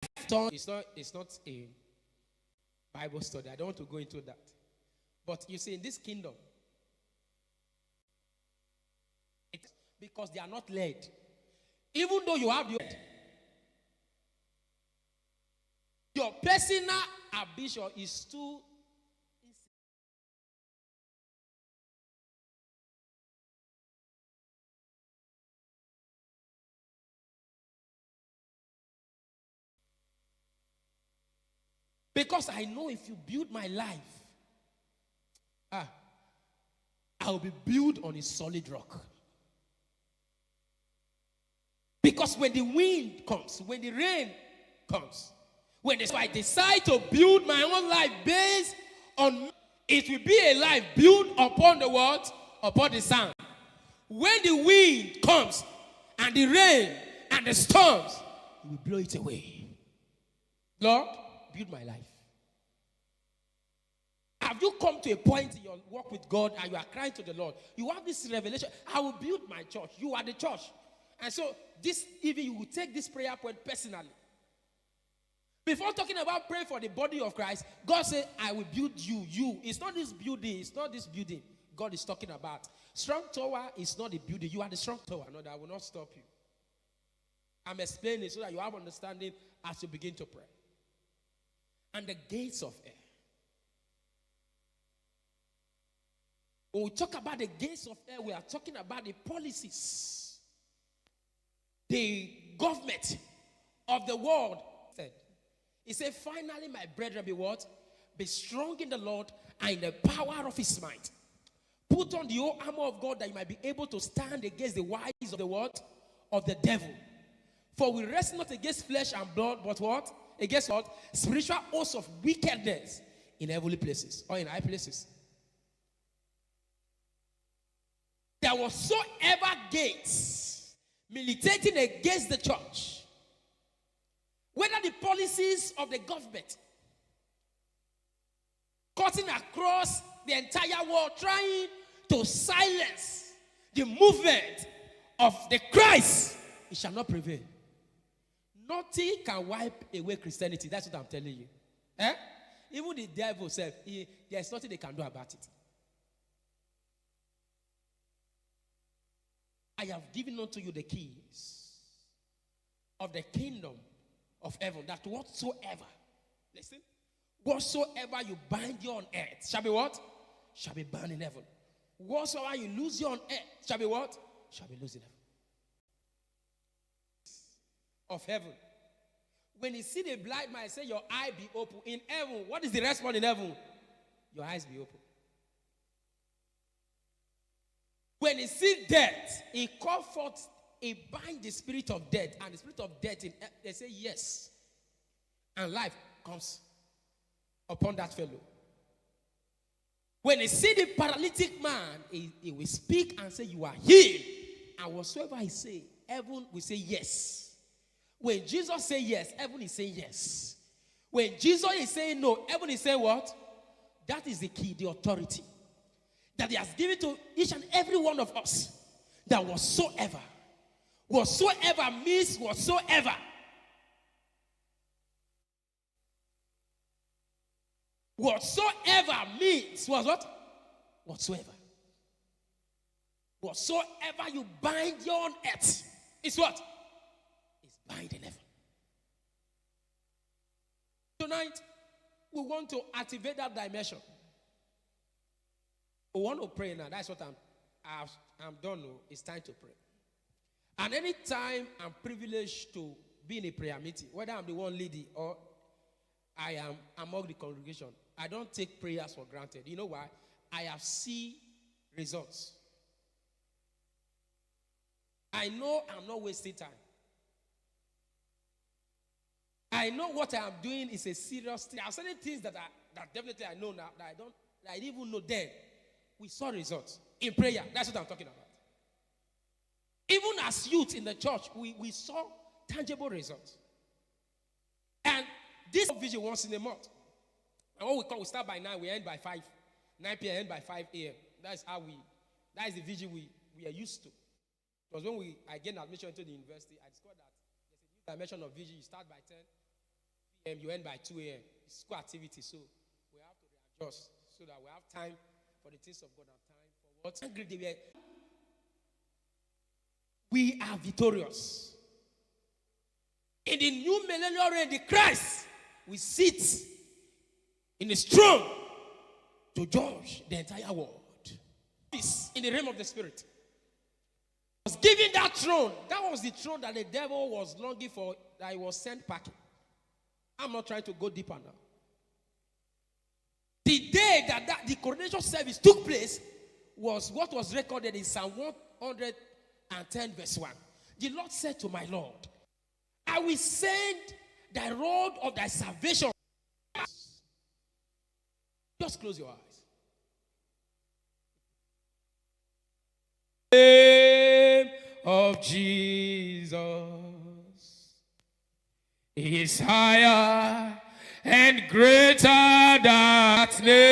It's not a Bible study. I don't want to go into that. But you see, in this kingdom, because they are not led. Even though you have your personal ambition is too. Because I know if you build my life, I will be built on a solid rock. Because when the wind comes, when the rain comes, so I decide to build my own life based on, it will be a life built upon the what? Upon the sand. When the wind comes, and the rain, and the storms, it will blow it away. Lord, build my life. Have you come to a point in your walk with God and you are crying to the Lord? You have this revelation. I will build my church. You are the church. And so this evening you will take this prayer point personally. Before talking about praying for the body of Christ, God said, I will build you. You. It's not this building. It's not this building God is talking about. Strong tower is not the building. You are the strong tower. No, that will not stop you. I'm explaining it so that you have understanding as you begin to pray. And the gates of air. When we talk about the gates of air, we are talking about the policies, the government of the world. He said, finally, my brethren, be what? Be strong in the Lord and in the power of his might. Put on the whole armor of God that you might be able to stand against the wiles of the what? Of the devil. For we wrestle not against flesh and blood, but what? Against what? Spiritual hosts of wickedness in heavenly places or in high places. There whatsoever gates militating against the church, whether the policies of the government cutting across the entire world, trying to silence the movement of the Christ, it shall not prevail. Nothing can wipe away Christianity. That's what I'm telling you. Even the devil said, there's nothing they can do about it. I have given unto you the keys of the kingdom of heaven, that whatsoever, listen, whatsoever you bind you on earth shall be what? Shall be bound in heaven. Whatsoever you lose you on earth shall be what? Shall be loosed in heaven. Of heaven. When you see the blind man say your eye be open, in heaven, what is the response in heaven? Your eyes be open. When he sees death, he calls forth, he binds the spirit of death, and the spirit of death, they say yes. And life comes upon that fellow. When he see the paralytic man, he will speak and say, you are healed. And whatsoever he say, heaven will say yes. When Jesus say yes, heaven is saying yes. When Jesus is saying no, heaven is saying what? That is the key, the authority that he has given to each and every one of us. That whatsoever means whatsoever. Whatsoever means was what? Whatsoever. Whatsoever you bind you on earth is what? Is bind in heaven. Tonight, we want to activate that dimension. We want to pray now. That's what I'm done. It's time to pray. And anytime I'm privileged to be in a prayer meeting, whether I'm the one leading or I am among the congregation, I don't take prayers for granted. You know why? I have seen results. I know I'm not wasting time. I know what I am doing is a serious thing. There are certain things that definitely I know now that I didn't even know then. We saw results in prayer. That's what I'm talking about. Even as youth in the church, we saw tangible results. And this vision once in a month. And what we start by 9, we end by 5. 9 p.m. end by 5 a.m. That is the vision we are used to. Because when I gained admission into the university, I discovered that there's a new dimension of vision. You start by 10, You end by 2 a.m. It's school activity, so we have to readjust so that we have time for the things of God and time for what? We are victorious. In the new millennial reign, the Christ will sit in his throne to judge the entire world. This in the realm of the spirit. Was given that throne. That was the throne that the devil was longing for, that he was sent packing. I'm not trying to go deeper now. The day that the coronation service took place was what was recorded in Psalm 110 verse 1. The Lord said to my Lord, I will send the rod of thy salvation. Just close your eyes. Name of Jesus is higher and greater than that name.